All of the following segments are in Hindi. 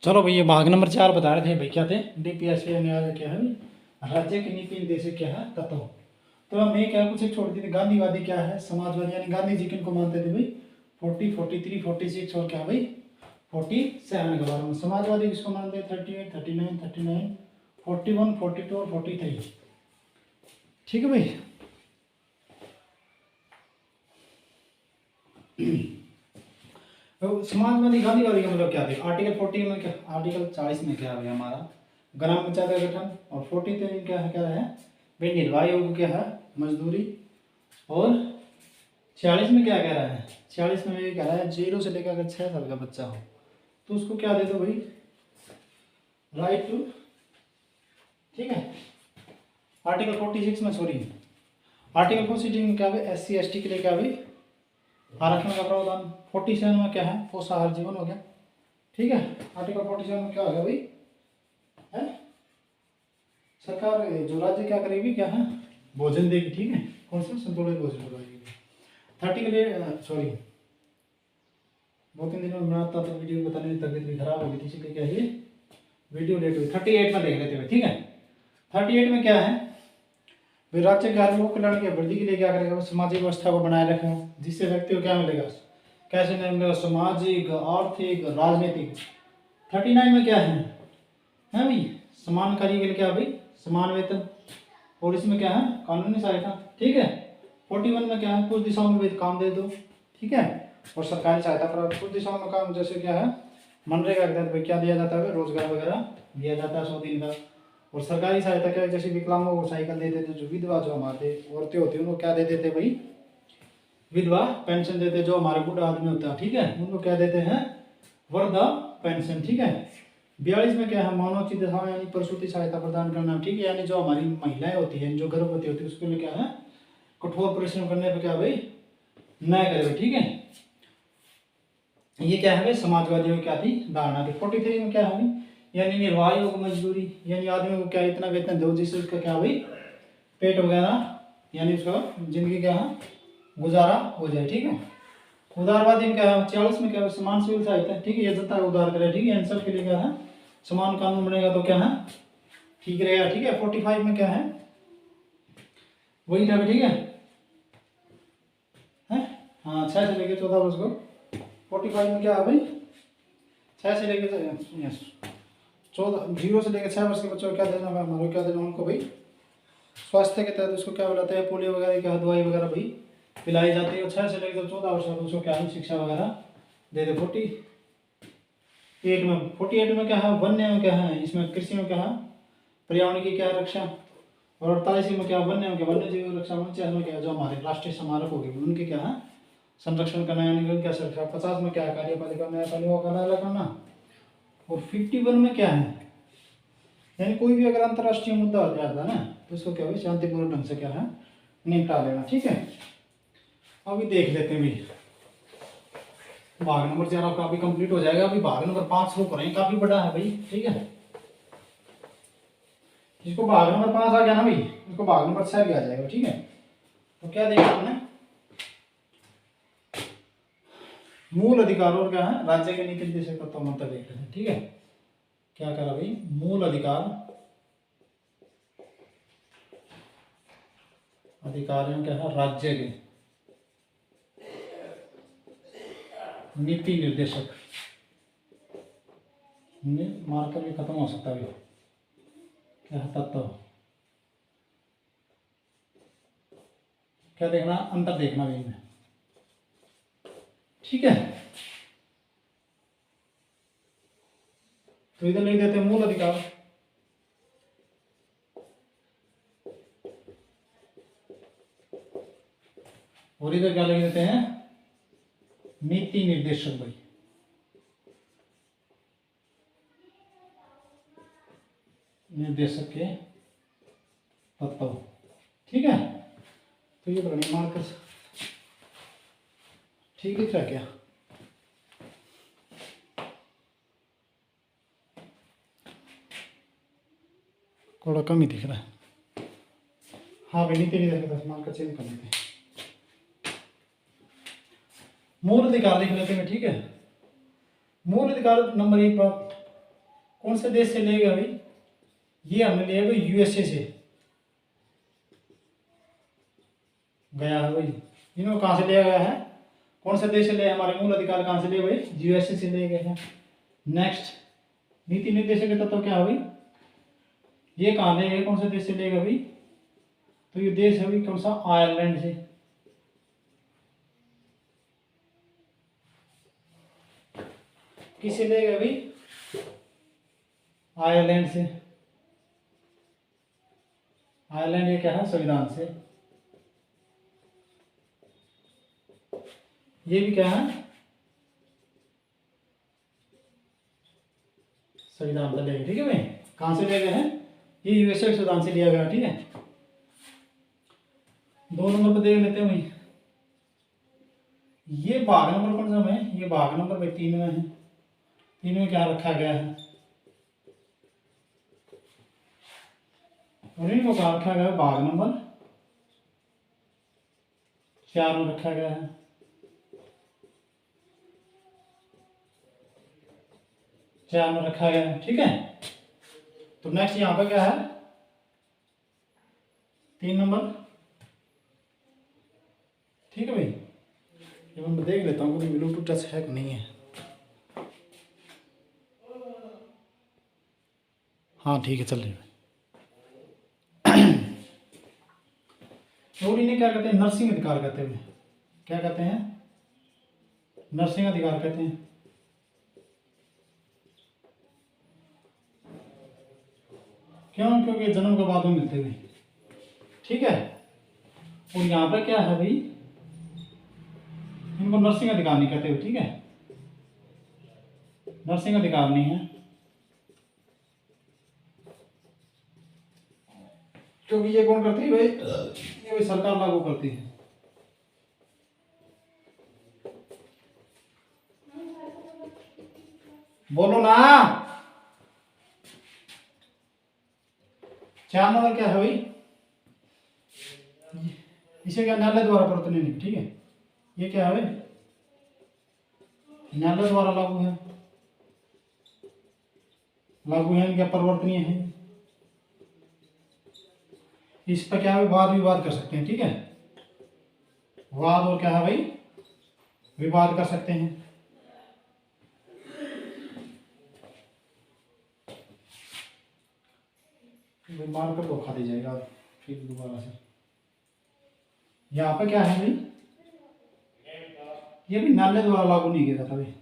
चलो भैया भाग नंबर 4 बता रहे थे भाई, क्या थे डीपीएससी क्या है राज्य के नीति निर्देशक क्या है तत्व। तो मैं क्या कुछ एक छोड़ दी थी, गांधीवादी क्या है समाजवादी, यानी गांधी जी किनको मानते थे भाई 40 43 46 और क्या भाई 47 के बारे में। समाजवादी किसको मानते हैं 38 39 39 41 42 और 43। ठीक है भाई। तो समाजवादी गांधीवादी का मतलब क्या थे, आर्टिकल 40 में क्या, आर्टिकल 40 में क्या है हमारा ग्राम पंचायत का गठन, और 43 में क्या है भाई निर्वाह योग क्या है मजदूरी, और 46 में क्या कह रहा है, 46 में ये कह रहा है 0 से लेकर अगर 6 साल का बच्चा हो तो उसको क्या दे दो भाई राइट टू। ठीक है। आर्टिकल 46 में सॉरी आर्टिकल 46 में क्या है SC ST के लिए क्या भाई आरक्षण का प्रावधान। 47 में क्या है पोषाहार जीवन हो गया। ठीक है। आर्टिकल 47 में क्या हो गया भाई है सरकार जो राज्य क्या करेगी क्या है भोजन देगी। ठीक है। कौन सा संतुलित भोजन करवाएगी। 30 के लिए सॉरी 2-3 दिन में बनाता तो वीडियो बताने में तबीयत भी खराब हो गई थी, इसलिए क्या है वीडियो लेट हुई। 38 में देख लेते हुए। ठीक है। 38 में क्या है भाई राज्य के हर लोक कल्याण की वृद्धि के लिए क्या करेगा सामाजिक व्यवस्था को बनाए रखेगा, जिससे व्यक्ति को क्या मिलेगा कैसे नहीं मिलेगा सामाजिक आर्थिक राजनीतिक। 39 में क्या है भाई समान कार्य के लिए क्या भाई समान वेतन, और इसमें क्या है कानूनी सहायता। ठीक है। 41 में क्या है कुछ दिशाओं में काम दे दो। ठीक है। और सरकारी सहायता प्राप्त कुछ दिशाओं में काम, जैसे क्या है मनरेगा के तहत भाई क्या दिया जाता है रोजगार वगैरह दिया जाता है 100 दिन का। और सरकारी सहायता क्या है जैसे विकलांगों को साइकिल दे देते, जो विधवा जो हमारे औरतें होती है उनको क्या दे देते भाई विधवा पेंशन देते, जो हमारे बूढ़ा आदमी होता है ठीक है उनको क्या देते हैं वृद्धा पेंशन। ठीक है। 42 में क्या है मानव दशा यानी प्रसूति सहायता प्रदान करना। ठीक है। यानी जो हमारी महिलाएं होती हैं जो गर्भवती होती है उसके लिए क्या है कठोर परिश्रम करने पर क्या भाई न करे। ठीक है। ये क्या है भाई समाजवादियों की क्या थी धारणा थी। 43 में क्या है यानी निर्वाह योग मजदूरी, यानी आदमी को क्या इतना वेतन दो जिससे उसका क्या भाई पेट वगैरह यानी उसका जिंदगी क्या है गुजारा हो जाए। ठीक है। उदारवादी में क्या है 46 में क्या है समान सिविल सहायता। ठीक है। ये जनता को उदार करे। ठीक है। इन सब के लिए क्या है समान कानून बनेगा तो क्या है ठीक रहेगा। ठीक है। 45 में क्या है वही था। ठीक है। हाँ 6 से लेकर 14 वर्ष को। 45 में क्या है भाई 6 से लेकर 14 0 से लेकर 6 वर्ष के बच्चों को क्या देना हमारे क्या देना उनको भाई स्वास्थ्य के तहत उसको क्या बुलाते हैं पोलियो वगैरह क्या दवाई वगैरह भाई पिलाई जाती है। और 6 से लेकर 14 वर्ष तक उसको क्या है शिक्षा वगैरह दे दे। 48 में क्या है वन्य में क्या है इसमें कृषि में क्या है पर्यावरण की क्या रक्षा। और 48 में क्या वन्य में क्या वन्य जीव रक्षा। 49 में क्या जो हमारे राष्ट्रीय स्मारक हो गए उनके क्या है संरक्षण करना यानी उनकी सुरक्षा। 50 में क्या है कार्यपालिका न्यायपालिका का अलग करना। और 51 में क्या है यानी कोई भी अगर अंतर्राष्ट्रीय मुद्दा हो जाता है ना तो उसको क्या शांतिपूर्ण ढंग से क्या है निपटा लेना। ठीक है। अभी देख लेते हैं भाई भाग नंबर 4 आपका अभी कंप्लीट हो जाएगा। अभी भाग नंबर 5 शुरू करेंगे, काफी बड़ा है भाई। ठीक है। जिसको भाग नंबर 5 आ गया ना भाई उसको भाग नंबर 6 भी आ जाएगा। ठीक है। तो क्या देखा हमने मूल अधिकार और क्या है राज्य के नीति निर्देशक तत्व मंत्र देख लेते हैं। ठीक है। क्या करा भाई मूल अधिकारियों क्या है राज्य के नीति निर्देशक मार्कर भी खत्म हो सकता है क्या है तत्व। क्या देखना अंतर देखना भी इनमें। ठीक है। तो इधर लिख देते हैं मूल अधिकार और इधर क्या लिख देते हैं नीति निर्देशक भाई निर्देशक के तत्व। ठीक है। तो ये बनी मार्कर ठीक दिख रहा है क्या थोड़ा कम ही दिख रहा है। हाँ भाई नीति निर्देशक मार्कर चेंज कर लेते हैं। मूल अधिकार लिख लेते हैं। ठीक है। मूल अधिकार नंबर 1 पर कौन से देश से लेगा भाई? ये हमने लिया भाई यूएसए से गया है भाई। इन्होंने कहाँ से लिया गया है? कौन से देश से लिया? हमारे मूल अधिकार कहाँ से लिए भाई? यूएसए से लिए गए हैं। नेक्स्ट, नीति निर्देशक के तत्व क्या है भाई? ये कहाँ ले गए? कौन से देश से लेगा भाई? तो ये देश है भाई कौन सा? आयरलैंड से। किससे लेगा भाई? आयरलैंड से। आयरलैंड ये क्या है? संविधान से। ये भी क्या है? संविधान से लेगा। ठीक है भाई, कहाँ से ले गए हैं? ये यूएसए संविधान से लिया गया। ठीक है, 2 नंबर पर देख लेते हैं भाई। ये भाग नंबर कौन सा है? ये भाग नंबर भाई 3 में है। 3 में क्या रखा गया है? और इनको कहाँ रखा गया है? भाग नंबर 4 में रखा गया है। चार में रखा गया है। ठीक है, तो नेक्स्ट यहाँ पे क्या है? 3 नंबर। ठीक है भाई, ये मैं देख लेता हूँ कि ब्लूटूथ टच है कि नहीं है। हाँ ठीक है, चल रही है। और इन्हें क्या कहते हैं? नर्सिंग अधिकार कहते हैं। क्या कहते हैं? नर्सिंग अधिकार कहते हैं। क्यों? क्योंकि जन्म के बाद में मिलते हुए। ठीक है, और यहाँ पे क्या है भाई? इनको नर्सिंग अधिकार नहीं कहते हुए। ठीक है, नर्सिंग अधिकार नहीं है, क्योंकि ये कौन करती है भाई? ये भाई सरकार लागू करती है। बोलो ना। 4 नंबर क्या है भाई? इसे क्या? न्यायालय द्वारा प्रवर्तनीय नहीं। ठीक है, ये क्या है भाई? न्यायालय द्वारा लागू है। लागू है क्या? परिवर्तनीय है। इस पर क्या है? वाद विवाद कर सकते हैं। ठीक है, वाद और क्या है भाई? विवाद कर सकते हैं। मार कर धोखा दे जाएगा फिर दोबारा से। यहाँ पे क्या है भाई? ये भी न्यायालय द्वारा लागू नहीं किया था भाई।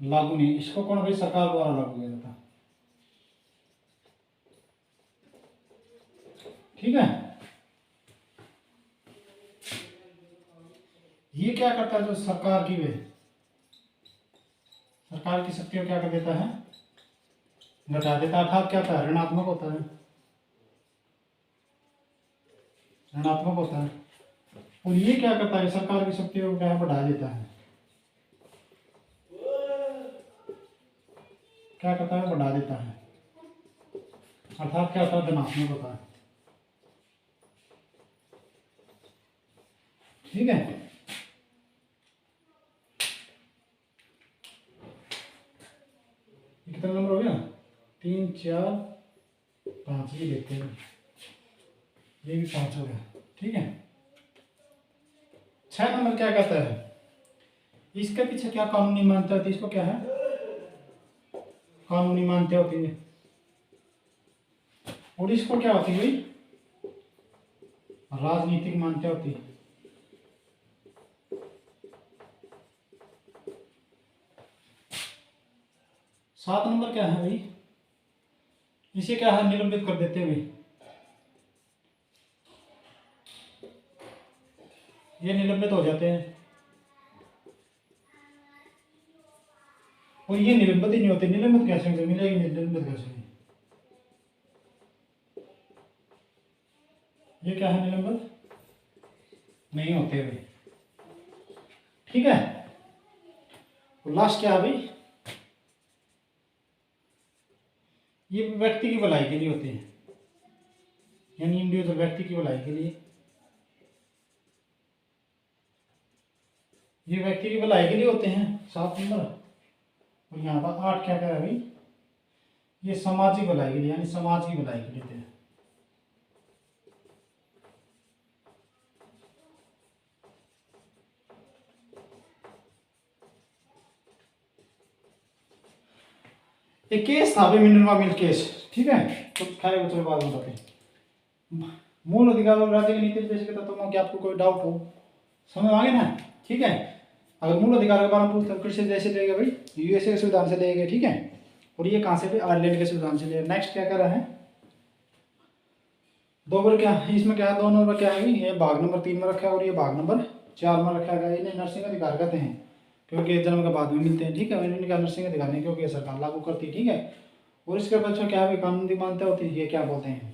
लागू नहीं, इसको कौन भाई? सरकार द्वारा लागू किया था। ठीक है, ये क्या करता है? जो सरकार की वे सरकार की शक्तियों क्या कर देता है? घटा देता है। अर्थात क्या होता है? ऋणात्मक होता है। ऋणात्मक होता है। और ये क्या करता है? सरकार की शक्तियों को क्या है? बढ़ा देता है। क्या करता है? बढ़ा देता है। अर्थात क्या होता है? धनात्मक होता है। ठीक है, कितना नंबर हो गया? 3 4 5। ये देखते हैं, ये भी 5 हो गया। ठीक है, 6 नंबर क्या कहता है? इसके पीछे क्या कानूनी मान्यता होती है? इसको क्या है? कानूनी मान्यता होती है। और इसको क्या होती है भाई? राजनीतिक मान्यता होती है। सात नंबर क्या है भाई? इसे क्या है? निलंबित कर देते हुए। ये निलंबित हो जाते हैं। और ये निलंबित ही नहीं होते। निलंबित कैसे होंगे? मिलेगी निलंबित कैसे होंगे? ये क्या है? निलंबित नहीं होते भाई। ठीक है, और लास्ट क्या है भाई? ये व्यक्ति की भलाई के लिए होते हैं, यानी इंडिविजुअल व्यक्ति की भलाई के लिए। ये व्यक्ति की भलाई के लिए होते हैं। 7 नंबर, और यहाँ पर 8 क्या कह रहा है भाई, ये सामाजिक भलाई के लिए, यानी समाज की भलाई के लिए थे। एक केस था भाई, मिनरवा मिल केस, ठीक है, तो खाए वो बाद में बताते हैं। मूल अधिकार और राज्य की नीति निर्देशक तत्वों में क्या आपको कोई डाउट हो, समझ आ गया ना, ठीक है। अगर मूल अधिकार के बारे में पूछते हैं किससे जैसे लेंगे भाई, यूएसए के संविधान से लेंगे, ठीक है। और ये कहाँ से भी, आयरलैंड के संविधान से लेंगे। नेक्स्ट क्या कर रहा है, 2 बार क्या है इसमें, क्या है 2 नंबर क्या है, ये भाग नंबर 3 में रखा है और ये भाग नंबर 4 में रखा गया। इन्हें नर्सिंग अधिकार कहते हैं क्योंकि जन्म के बाद में मिलते हैं, ठीक है। इनका नर्सिंग अधिकार नहीं क्योंकि सरकार लागू करती है, ठीक है। और इसके बच्चों क्या है, कानूनी मान्यता होती है, ये क्या बोलते हैं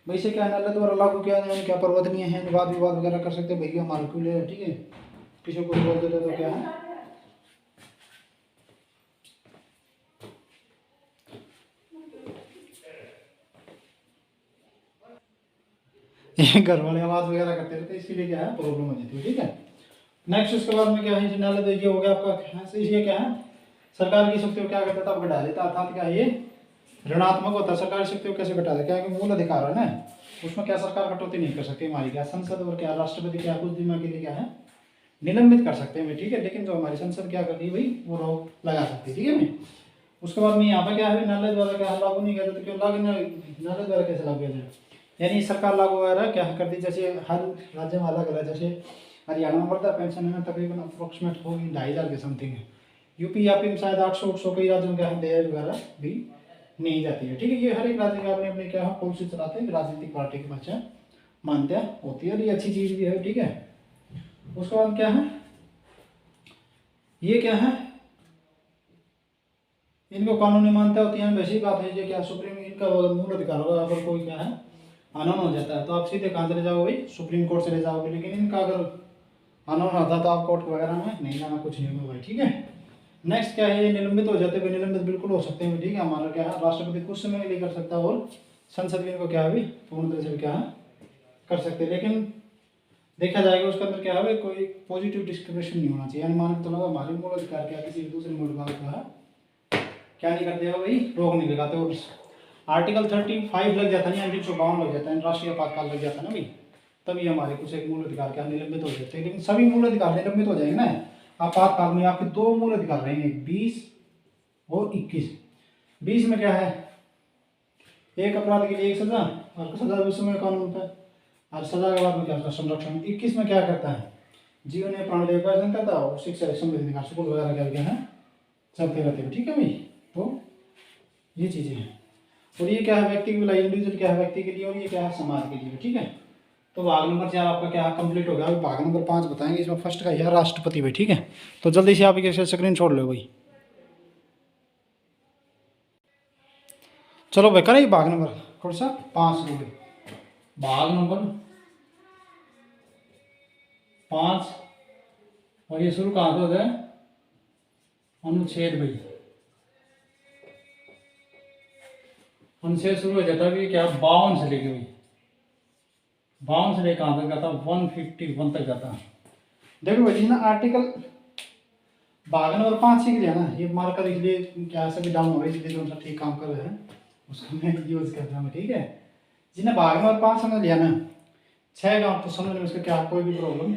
भाई से, क्या न्यायालय द्वारा लागू किया जाए, क्या परिवर्तनीय है, वाद विवाद वगैरह कर सकते हैं भैया हमारे को ले, ठीक है। किसी को बोल देते तो क्या है, ये घर वाले आवाज वगैरह करते रहते, इसके लिए क्या है प्रॉब्लम हो जाती है, ठीक है। नेक्स्ट उसके बाद में क्या है, न्यायालय देखिए हो गया आपका, ये क्या है, सरकार की शक्तियों क्या करता था, घटा देता, अर्थात क्या है ये ऋणात्मक होता है। सरकारी शक्तियों कैसे घटा दे, क्या मूल अधिकार है ना, उसमें क्या सरकार कटौती नहीं कर सकती हमारी, क्या संसद और क्या राष्ट्रपति क्या कुछ दिनों के लिए क्या है निलंबित कर सकते हैं, ठीक है। लेकिन जो हमारी संसद क्या करती है भाई, वो रोक लगा सकती है, ठीक है। उसके बाद में यहाँ पे क्या है, न्यायालय द्वारा क्या लागू नहीं किया जाता, क्यों लागू, न्यायालय द्वारा कैसे लागू किया जाए, यानी सरकार लागू वगैरह क्या कर दी, जैसे हर राज्य में अलग अलग, जैसे हरियाणा में बढ़ता पेंशन है ना, तकरीबन अप्रोक्सीमेट होगी 2,500 के समथिंग है। यूपी यापी में शायद 800 कई राज्यों में क्या है दहेज वगैरह भी नहीं जाती है, ठीक है। ये हर एक राज्य का अपने अपने क्या है पॉलिसी चलाते हैं, राजनीतिक पार्टी के बच्चा मान्यता होती है, और ये अच्छी चीज़ भी है, ठीक है। उसके बाद क्या है, ये क्या है, इनको कानूनी मान्यता होती है, वैसी बात है, ये क्या सुप्रीम, इनका मूल अधिकार होगा। अगर कोई क्या है अनोन हो जाता है तो आप सीधे कहाँ चले जाओगे भाई, सुप्रीम कोर्ट चले जाओगे। लेकिन इनका अगर अनोन होता तो आप कोर्ट वगैरह में नहीं जाना, कुछ नहीं होगा भाई, ठीक है। नेक्स्ट क्या है, ये निलंबित हो जाते हैं, निलंबित बिल्कुल हो सकते हैं, ठीक है। हमारा क्या है राष्ट्रपति कुछ समय के लिए कर सकता है, और संसद भी इनको क्या है पूर्ण तरह से क्या है कर सकते हैं। लेकिन देखा जाएगा उसके अंदर क्या है, कोई पॉजिटिव डिस्क्रिमिनेशन नहीं होना चाहिए, यानी मान के चलो हमारे मूल अधिकार क्या किसी दूसरे मूल अधिकार का क्या नहीं करते हो भाई, रोक नहीं लगाते। और आर्टिकल 35 लग जाता है, यानी 152 लग जाता है, राष्ट्रीय आपातकाल लग जाता है ना भाई, तभी हमारे कुछ एक मूल अधिकार क्या निलंबित हो जाते हैं। लेकिन सभी मूल अधिकार निलंबित हो जाएंगे ना, आपातकाल में आपके 2 मूल अधिकार रहेंगे, 20 और 21। 20 में क्या है, एक अपराध के लिए 1 सजा, और सजा भी समय कानून पर, और सजा के बाद में क्या संरक्षण। 21 में क्या करता है, जीवन या प्राणदेव का अर्जन करता है, और शिक्षा संविधान स्कूल वगैरह क्या है चलते रहते हैं, ठीक है भाई। तो ये चीजें हैं, और ये क्या है व्यक्ति के लिए, इंडिविजुअल क्या है व्यक्ति के लिए, और ये क्या है समाज के लिए, ठीक है। तो भाग नंबर 4 आपका क्या कंप्लीट हो गया। अभी भाग नंबर 5 बताएंगे, इसमें फर्स्ट का यह राष्ट्रपति भाई, ठीक है। तो जल्दी से आप एक स्क्रीन छोड़ लो भाई, चलो भाई करें भाग नंबर थोड़ा सा 5 हो गए। भाग नंबर 5, और ये शुरू कहाँ से होता है, अनुच्छेद भाई, अनुच्छेद शुरू हो जाता है क्या 52 से लेके भाई, 52 से लेकर कहाँ तक जाता है 151 तक जाता है। देखो भाई ना आर्टिकल भाग नंबर 5 सीख लिया ना, ये मार्कर इसलिए क्या सभी डाउन हो रही है, इसलिए जो ठीक काम कर रहे हैं उसका मैं यूज कर रहा हूँ, ठीक है। जिन्हें भाग नंबर 5 समझ लिया ना, 6 गाँव तो समझने में उसका क्या कोई भी प्रॉब्लम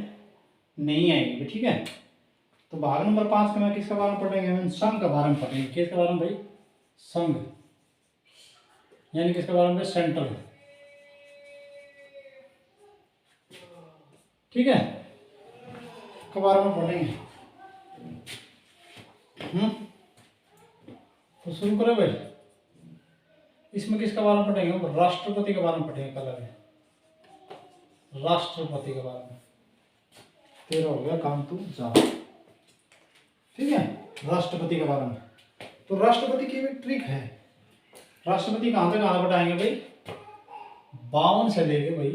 नहीं आएगी, ठीक है। तो भाग नंबर 5 का मैं किसका बारे में पढ़ेंगे, हम संघ का बारे में पढ़ेंगे। किसके बारे में भाई, संघ, यानी किसके बारे में, सेंट्रल, ठीक है, के बारे में पढ़ेंगे। तो शुरू करें भाई, इसमें किसके बारे में पढ़ेंगे, राष्ट्रपति के बारे में पढ़ेंगे। कलर है राष्ट्रपति के बारे में, तेरा हो गया काम तू जा, ठीक है। राष्ट्रपति के बारे में, तो राष्ट्रपति की भी ट्रिक है। राष्ट्रपति कहाँ से कहाँ बताएंगे भाई, 52 से लेके भाई,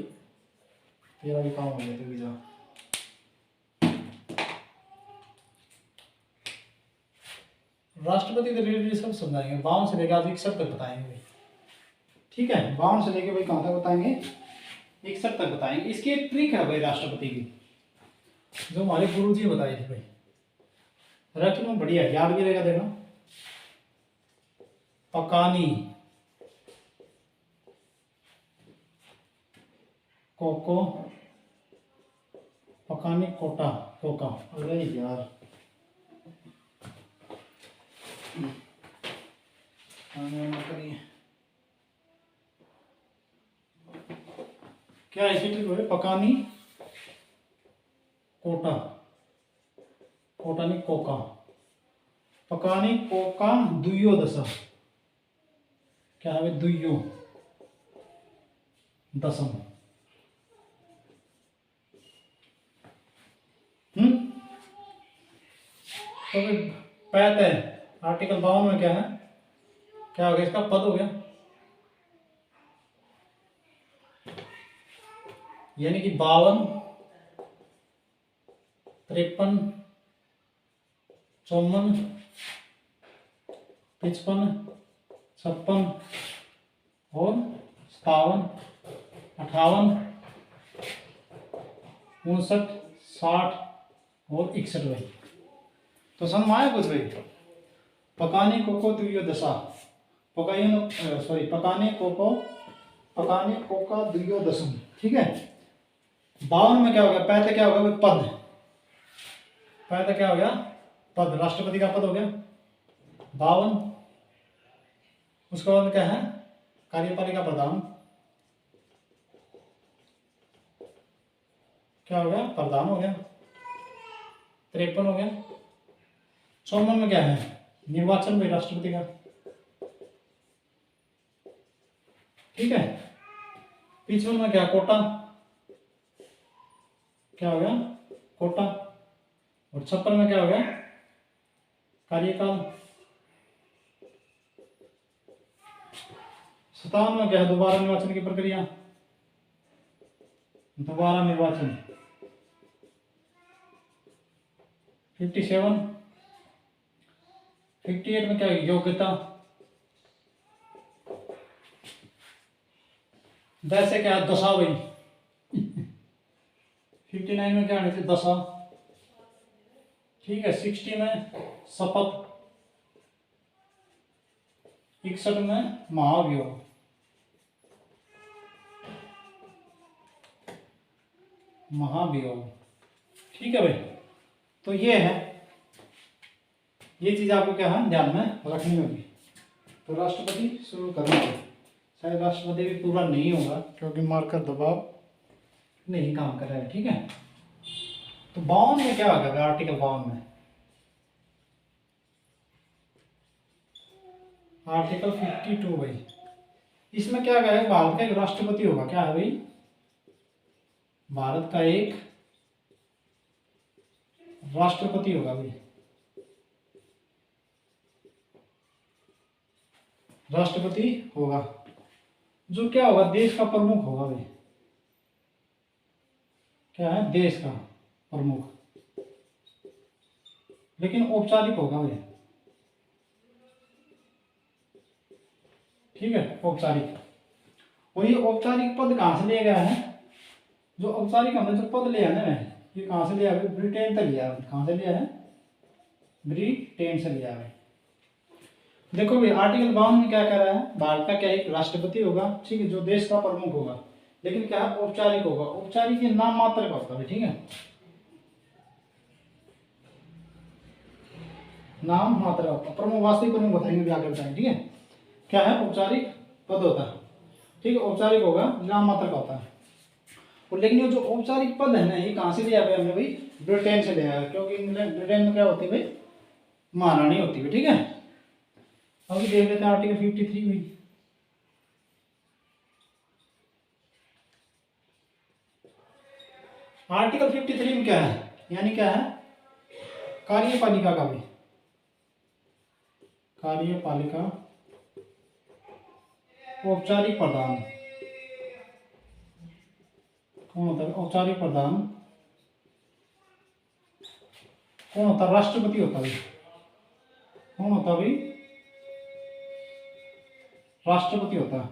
तेरा भी काम हो गया तो जा। राष्ट्रपति के रिलेटेड सब समझाएंगे, 52 से लेकर 61 तक बताएंगे भाई, ठीक है। 52 से लेके भाई कहाँ तक बताएंगे, 61 तक बताएंगे। इसकी एक ट्रिक है भाई राष्ट्रपति की, जो हमारे गुरु जी बताई थी भाई, रच में बढ़िया याद भी रहेगा, देखना। पकानी, कोको, पकानी कोटा, कोका। अरे यार करिए क्या ऐसी ट्रिक हो, पकानी कोटा, कोटा नहीं कोका, पकानी कोका दुयो दशा। क्या है दुयो दशम। तो फिर पैत है आर्टिकल 52 में क्या है, क्या हो गया इसका पद हो गया, यानी कि 52, 53, 54, 55, 56 और 57, 58, 59, 60 और 61 भाई। तो समझ में आया कुछ भाई। पकाने कोको दुयो दशा, पकाने कोका दुयो दशम, ठीक है। 52 में क्या हो गया, पैते क्या हो गया पद, पैते क्या हो गया पद, राष्ट्रपति का पद हो गया 52। उसके बाद क्या है कार्यपालिका प्रधान, क्या हो गया प्रधान हो गया 53 हो गया। 54 में क्या है निर्वाचन भाई राष्ट्रपति का, ठीक है। 55 में क्या कोटा, क्या हो गया कोटा। और 56 में क्या हो गया कार्यकाल। 57 में क्या है दोबारा निर्वाचन की प्रक्रिया, दोबारा निर्वाचन। 57, 58 में क्या है योग्यता। वैसे क्या है दशा भाई 59 में क्या आनी थी दशा, ठीक है। 60 में शपथ, 61 में महाभियोग, महाभियोग, ठीक है भाई। तो ये है, ये चीज आपको क्या है ध्यान में रखनी होगी। तो राष्ट्रपति शुरू करना है, शायद राष्ट्रपति भी पूरा नहीं होगा क्योंकि मार्कर दबाव नहीं काम कर रहा है, ठीक है। तो 52 में क्या आ गया आर्टिकल 52 में, आर्टिकल 52 भाई, इसमें क्या गया है भारत का एक राष्ट्रपति होगा, क्या है भाई भारत का एक राष्ट्रपति होगा भाई, राष्ट्रपति होगा जो क्या होगा देश का प्रमुख होगा भाई, क्या है देश का प्रमुख, लेकिन औपचारिक होगा भाई, ठीक है औपचारिक। और ये औपचारिक पद कहां से लिया गया है, जो औपचारिक हमने जो पद लिया है ना ये कहां से लिया है, ब्रिटेन से लिया है। कहां से लिया है, ब्रिटेन से लिया है। देखो भाई आर्टिकल 52 में क्या कह रहा है, भारत का क्या एक राष्ट्रपति होगा, ठीक है, जो देश का प्रमुख होगा, लेकिन क्या है औपचारिक होगा। औपचारिक ये नाम मात्र का होता है, ठीक है, नाम मात्र का, प्रमुख वास्तविक प्रमुख बताएंगे भी आगे बताएंगे, ठीक है। क्या है औपचारिक पद होता है, ठीक है, औपचारिक होगा नाम मात्र का होता है। और लेकिन ये जो औपचारिक पद है ना ये कहां से लिया है हमने भाई, ब्रिटेन से लिया है, क्योंकि इंग्लैंड ब्रिटेन में क्या होती है भाई महारानी होती है, ठीक है। अभी देख लेते हैं आर्टिकल 53 में, आर्टिकल 53 में क्या है, यानी क्या है कार्यपालिका का भी, कार्यपालिका औपचारिक प्रधान कौन होता है, औपचारिक प्रधान कौन होता है, राष्ट्रपति होता है। कौन होता है भाई, राष्ट्रपति होता है।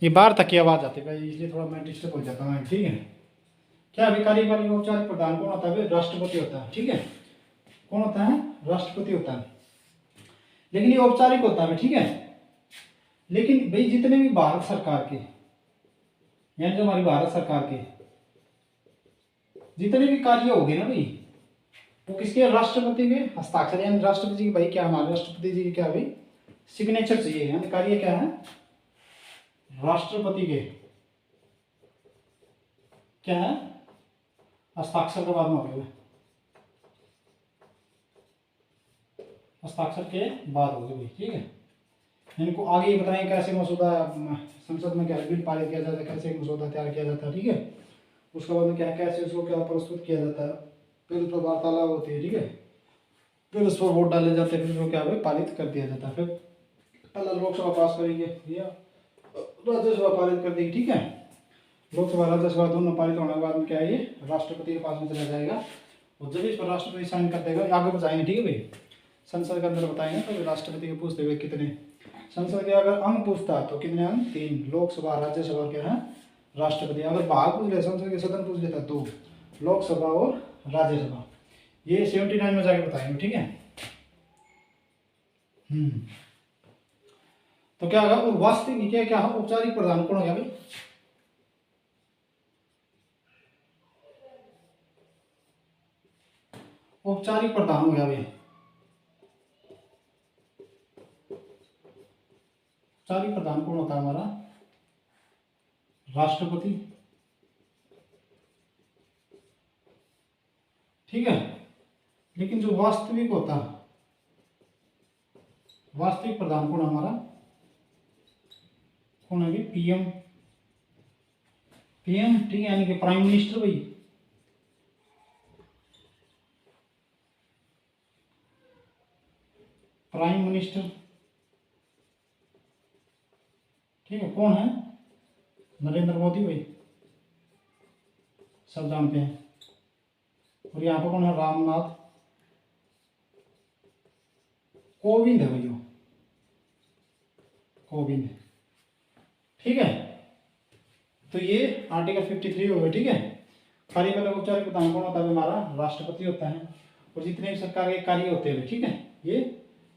ये बाहर तक की आवाज आती है भाई, इसलिए थोड़ा मैं डिस्टर्ब हो जाता हूँ, ठीक है। क्या अभी कार्यपालिका औपचारिक प्रधान कौन होता है? राष्ट्रपति होता है, ठीक है। कौन होता है? राष्ट्रपति होता है। लेकिन ये औपचारिक होता है, ठीक है। लेकिन भाई जितने भी भारत सरकार के, यानी जो हमारी भारत सरकार के जितने भी कार्य हो गए ना भाई, वो किसके? राष्ट्रपति के हस्ताक्षर, यानी राष्ट्रपति जी की भाई क्या, हमारे राष्ट्रपति जी की क्या भाई सिग्नेचर चाहिए, यानी कार्य क्या है? राष्ट्रपति के क्या है? हस्ताक्षर के बाद में हो गए, हस्ताक्षर के बाद हो गए भाई, ठीक है। इनको आगे ही बताएं कैसे मसौदा संसद में क्या बिल पारित किया जाता है, कैसे एक मसौदा तैयार किया जाता है, ठीक है। उसके बाद में क्या कैसे उसको क्या प्रस्तुत किया जाता है, फिर उस पर वार्तालाप होती है, ठीक है। फिर उस पर वोट डाले जाते हैं, फिर उसको क्या है पारित कर दिया जाता है। फिर पहले लोकसभा पास करेंगे या राज्यसभा पारित कर देगी, ठीक है। लोकसभा राज्यसभा दोनों पारित होने के बाद में क्या है, ये राष्ट्रपति के पास में चला जाएगा, और जब इस पर राष्ट्रपति साइन कर देगा, आगे बताएंगे, ठीक है भाई। संसद के अंदर बताएंगे तो राष्ट्रपति को पूछते हुए कितने, संसद के अगर अंग पूछता तो कितने अंग? 3, लोकसभा राज्यसभा क्या है? राष्ट्रपति। अगर भाग पूछ ले, संसद के सदन पूछ लेता तो लोकसभा और राज्यसभा। ये 79 में जाके बताएंगे, ठीक है। तो क्या होगा? और वास्तविक क्या है? औपचारिक प्रधान कौन हो गया भाई? औपचारिक प्रधान हो गया भाई। औपचारिक प्रधान कौन होता है? हमारा राष्ट्रपति, ठीक है। लेकिन जो वास्तविक होता है, वास्तविक प्रधान कौन हमारा? कौन है? पीएम, पीएम, ठीक है, यानी कि प्राइम मिनिस्टर भाई। प्राइम मिनिस्टर, ठीक है। कौन है? नरेंद्र मोदी भाई, सब जानते हैं। और यहाँ पर कौन है? रामनाथ कोविंद है भैया, कोविंद, ठीक है। तो ये आर्टिकल 53 हो गया, ठीक है। कार्यपालिक औपचारिक प्रधान कौन होता है? हमारा राष्ट्रपति होता है। और जितने भी सरकार के कार्य होते हैं, ठीक है, ये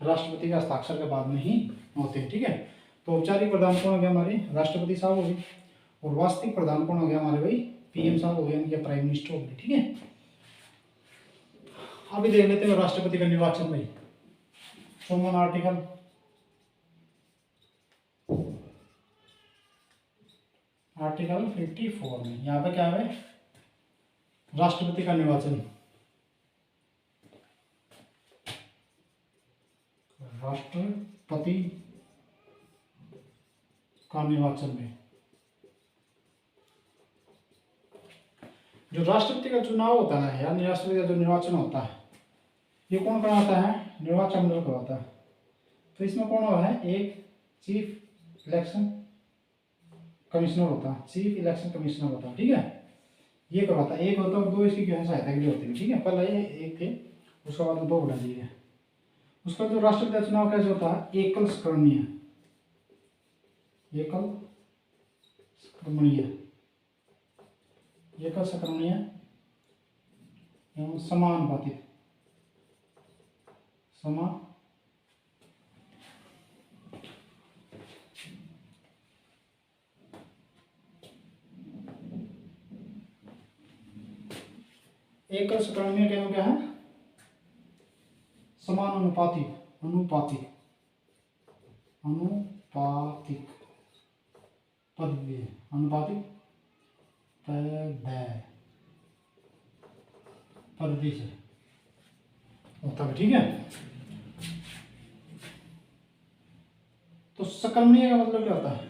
राष्ट्रपति के हस्ताक्षर के बाद में ही होते हैं, ठीक है। तो औपचारिक प्रधान कौन हो गया? हमारे राष्ट्रपति साहब हो गए। और वास्तविक प्रधान कौन हो गया? हमारे भाई पीएम साहब हो गए, यानी प्राइम मिनिस्टर हो गए, ठीक है। अभी देख लेते हैं राष्ट्रपति का निर्वाचन भाई। 54 आर्टिकल, आर्टिकल 54 में यहाँ पे क्या है? राष्ट्रपति का निर्वाचन, राष्ट्रपति का निर्वाचन में जो राष्ट्रपति का चुनाव होता है, यानी राष्ट्रपति का जो निर्वाचन होता है, ये कौन कराता है? निर्वाचन मंडल करवाता है। तो इसमें कौन होता है? एक चीफ इलेक्शन कमिश्नर होता है, चीफ इलेक्शन कमिश्नर होता है, ठीक है। ये करवाता है, एक होता है और 2 इसकी जो है सहायता के लिए होते हैं, ठीक है। पहले ये एक थे, उसके बाद 2 बढ़ा दिए। उसका जो राष्ट्रपति का चुनाव कैसे होता है? एकल सक्रिय, एकल सक्रिय, एकल सक्रिय एवं समानुपातिक, समान एकल सक्रिय क्या है? समानुपातिक, अनुपातिक, अनुपातिक पद्धति है, अनुपातिक पद्धति से होता है, ठीक है। तो सकलनीय का मतलब क्या होता है?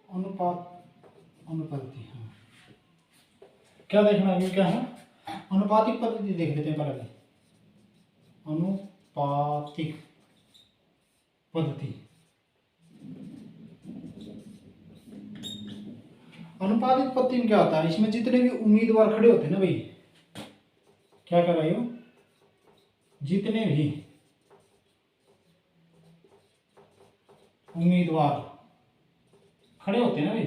अनुपात, अनुपाति, हाँ। क्या देखना है? क्या है? अनुपातिक पद्धति देख लेते हैं पहले। अनुपातिक पद्धति, अनुपातिक पद्धति में क्या होता है, इसमें जितने भी उम्मीदवार खड़े होते हैं ना भाई, क्या कर रही हो, जितने भी उम्मीदवार खड़े होते हैं ना भाई,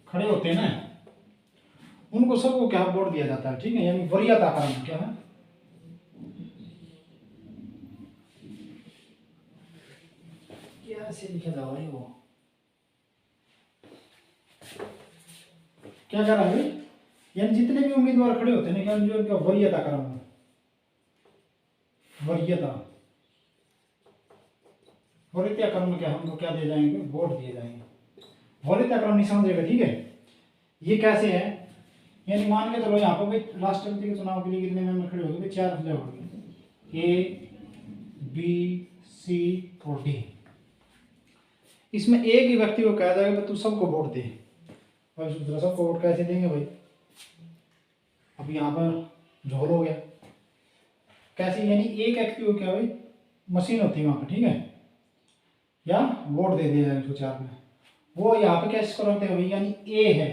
खड़े होते हैं ना, उनको सबको क्या वोट दिया जाता है, ठीक है, यानी वरीयता क्रम क्या है, कैसे लिखा जाओ वो, क्या कर रहा है, यानी जितने भी उम्मीदवार खड़े होते हैं ना, जो इनका वरीयता क्रम है, वरीयता वरीयता क्रम में क्या हमको क्या दे जाएंगे, वोट दिए जाएंगे। वरीयता क्रम नहीं समझेगा, ठीक है, ये कैसे है, यानी मान के चलो यहाँ पर भाई राष्ट्रपति के चुनाव के लिए कितने मेंबर खड़े हो गए, 4 खड़े हो गए, ए बी सी और डी। इसमें एक ही व्यक्ति को कहा जाएगा तू सबको वोट दे, भाई दूसरा सबको वोट कैसे देंगे भाई, अब यहाँ पर झोल हो गया, कैसे, यानी एक व्यक्ति को क्या भाई, मशीन होती है वहाँ पर, ठीक है, या वोट दे दिया जाए 104 में, वो यहाँ पे कैसे करते हैं भाई, यानी ए है,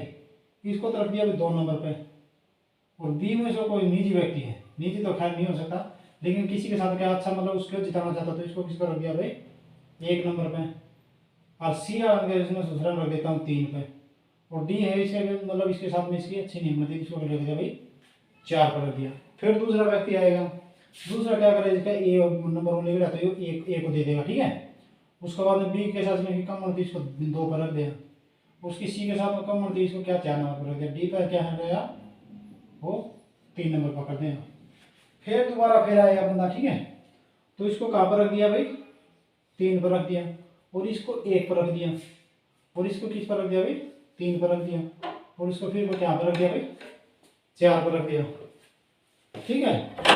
इसको तो रख दिया भाई 2 नंबर पे, और बी में जो कोई निजी व्यक्ति है, निजी तो खैर नहीं हो सकता, लेकिन किसी के साथ क्या अच्छा मतलब उसको जिताना चाहता तो इसको किसको रख दिया भाई 1 नंबर पे, और सी इसमें दूसरा रख देता हूँ 3 पे, और डी है इसके मतलब इसके साथ में इसकी अच्छी नहीं बनती, इसको रख दिया भाई 4 पर रख दिया। फिर दूसरा व्यक्ति आएगा, दूसरा क्या करेगा, इसका ए नंबर लेगा तो ये ए को दे देगा, ठीक है, उसके बाद में बी के साथ में कम बनती इसको 2 पर रख दिया, उसकी सी के साथ में कम बनती इसको क्या 4 नंबर पर रख दिया, डी पर क्या है गया वो 3 नंबर पकड़ देगा। फिर दोबारा फिर आएगा बंदा, ठीक है, तो इसको कहाँ पर रख दिया भाई 3 पर रख दिया, और इसको 1 पर रख दिया, और इसको किस पर रख दिया भाई 3 पर रख दिया, और इसको फिर क्या पर रख दिया भाई 4 पर रख दिया, ठीक है।